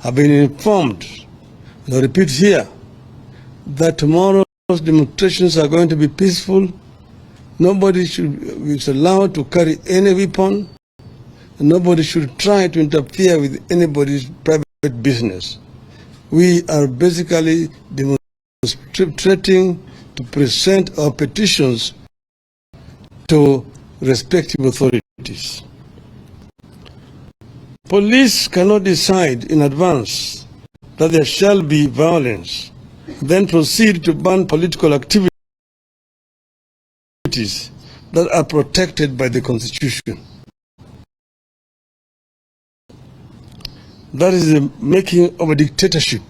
have been informed, and I repeat here, that tomorrow's demonstrations are going to be peaceful. Nobody should be allowed to carry any weapon, and nobody should try to interfere with anybody's private business. We are basically demonstrating to present our petitions to respective authorities. Police cannot decide in advance that there shall be violence, then proceed to ban political activities that are protected by the Constitution. That is the making of a dictatorship.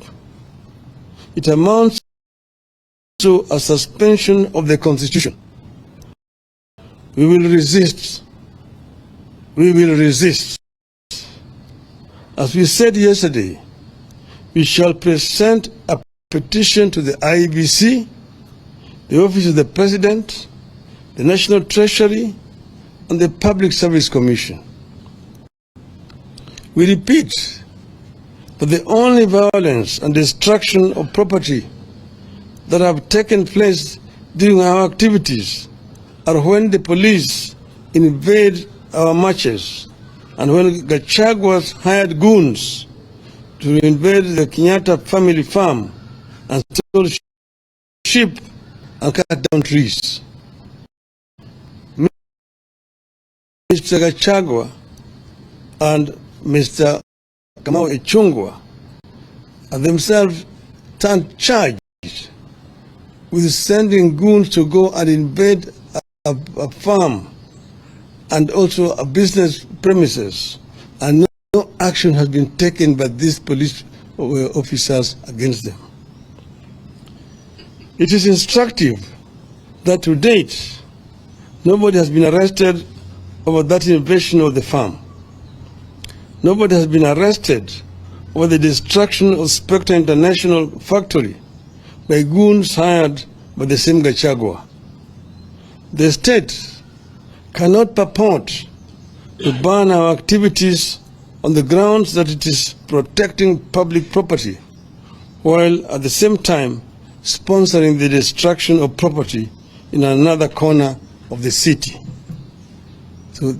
It amounts to a suspension of the Constitution. We will resist. We will resist. As we said yesterday, we shall present a petition to the IEBC, the Office of the President, the National Treasury, and the Public Service Commission. We repeat that the only violence and destruction of property that have taken place during our activities are when the police invade our marches and when Gachagua's hired goons to invade the Kenyatta family farm and steal sheep and cut down trees. Mr. Gachagua and Mr. Kamau Ichung'wah are themselves turned charged with sending goons to go and invade a farm and also a business premises, and no action has been taken by these police officers against them. It is instructive that to date, nobody has been arrested over that invasion of the farm. Nobody has been arrested over the destruction of Spectre International factory by goons hired by the same Gachagua. The state cannot purport to ban our activities on the grounds that it is protecting public property, while at the same time sponsoring the destruction of property in another corner of the city. So